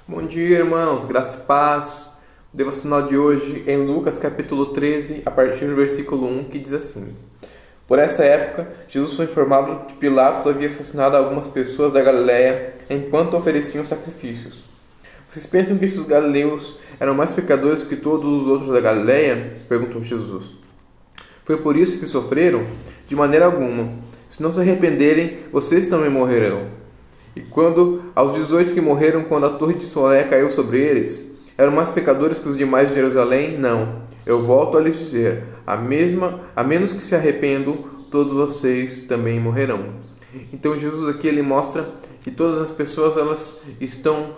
Bom dia, irmãos, graça e paz. O devocional de hoje é em Lucas capítulo 13, a partir do versículo 1, que diz assim: Por essa época, Jesus foi informado de que Pilatos havia assassinado algumas pessoas da Galiléia enquanto ofereciam sacrifícios. Vocês pensam que esses galileus eram mais pecadores que todos os outros da Galiléia? Perguntou Jesus. Foi por isso que sofreram? De maneira alguma. Se não se arrependerem, vocês também morrerão. E quando aos 18 que morreram quando a torre de Solé caiu sobre eles, eram mais pecadores que os demais de Jerusalém? Não. Eu volto a lhes dizer, a menos que se arrependam, todos vocês também morrerão. Então Jesus aqui ele mostra que todas as pessoas elas estão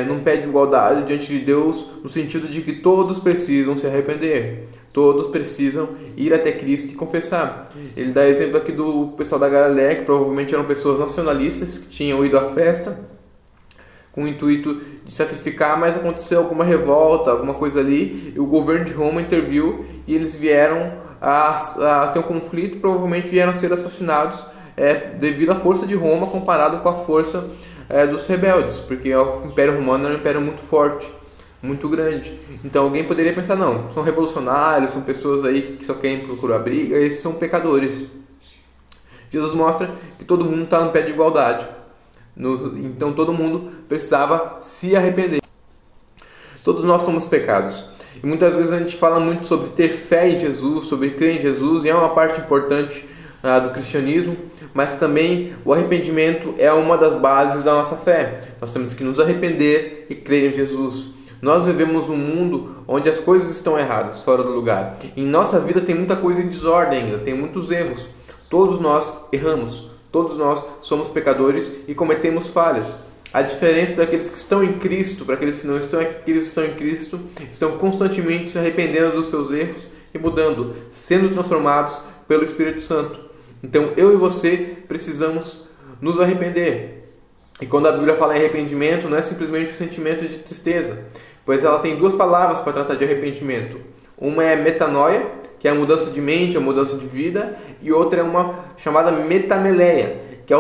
num pé de igualdade diante de Deus, no sentido de que todos precisam se arrepender. Todos precisam ir até Cristo e confessar. Ele dá exemplo aqui do pessoal da Galiléia, que provavelmente eram pessoas nacionalistas, que tinham ido à festa com o intuito de sacrificar, mas aconteceu alguma revolta, alguma coisa ali, e o governo de Roma interviu e eles vieram a ter um conflito, provavelmente vieram a ser assassinados devido à força de Roma comparado com a força dos rebeldes, porque o Império Romano era um império muito forte, muito grande. Então alguém poderia pensar, não, são revolucionários, são pessoas aí que só querem procurar briga, esses são pecadores. Jesus mostra que todo mundo está no pé de igualdade. Então todo mundo precisava se arrepender. Todos nós somos pecados. E muitas vezes a gente fala muito sobre ter fé em Jesus, sobre crer em Jesus, e é uma parte importante do cristianismo, mas também o arrependimento é uma das bases da nossa fé. Nós temos que nos arrepender e crer em Jesus. Nós vivemos um mundo onde as coisas estão erradas, fora do lugar. Em nossa vida tem muita coisa em desordem ainda, tem muitos erros. Todos nós erramos, todos nós somos pecadores e cometemos falhas. A diferença daqueles que estão em Cristo para aqueles que não estão, aqueles que estão em Cristo estão constantemente se arrependendo dos seus erros e mudando, sendo transformados pelo Espírito Santo. Então eu e você precisamos nos arrepender. E quando a Bíblia fala em arrependimento, não é simplesmente um sentimento de tristeza, pois ela tem duas palavras para tratar de arrependimento. Uma é metanoia, que é a mudança de mente, a mudança de vida, e outra é uma chamada metameleia, que é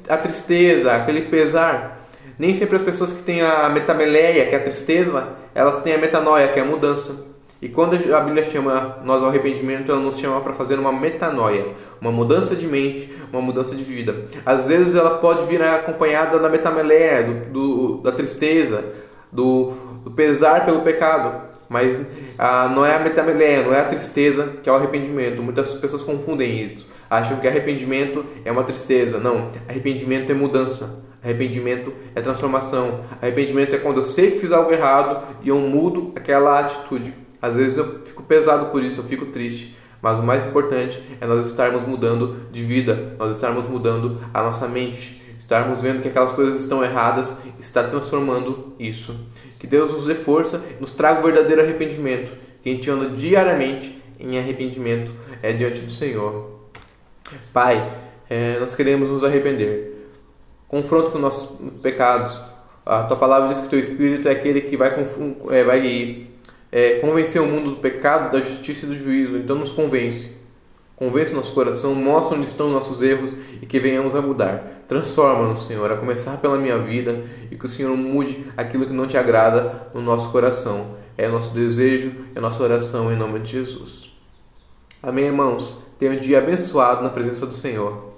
a tristeza, aquele pesar. Nem sempre as pessoas que têm a metameleia, que é a tristeza, elas têm a metanoia, que é a mudança. E quando a Bíblia chama nós ao arrependimento, ela nos chama para fazer uma metanoia, uma mudança de mente, uma mudança de vida. Às vezes ela pode vir acompanhada da metameleia, da tristeza, do pesar pelo pecado, mas não é a metameleia, não é a tristeza que é o arrependimento. Muitas pessoas confundem isso, acham que arrependimento é uma tristeza. Não, arrependimento é mudança. Arrependimento é transformação. Arrependimento é quando eu sei que fiz algo errado e eu mudo aquela atitude. Às vezes eu fico pesado por isso, eu fico triste. Mas o mais importante é nós estarmos mudando de vida, nós estarmos mudando a nossa mente, estarmos vendo que aquelas coisas estão erradas e estar transformando isso. Que Deus nos dê força e nos traga o verdadeiro arrependimento, que a gente anda diariamente em arrependimento diante do Senhor. Pai, nós queremos nos arrepender. Confronto com nossos pecados. A Tua palavra diz que o Teu Espírito é aquele que vai convencer o mundo do pecado, da justiça e do juízo. Então nos convence nosso coração, mostra onde estão nossos erros e que venhamos a mudar. Transforma-nos, Senhor, a começar pela minha vida, e que o Senhor mude aquilo que não Te agrada no nosso coração. É nosso desejo, é nossa oração em nome de Jesus. Amém, irmãos? Tenha um dia abençoado na presença do Senhor.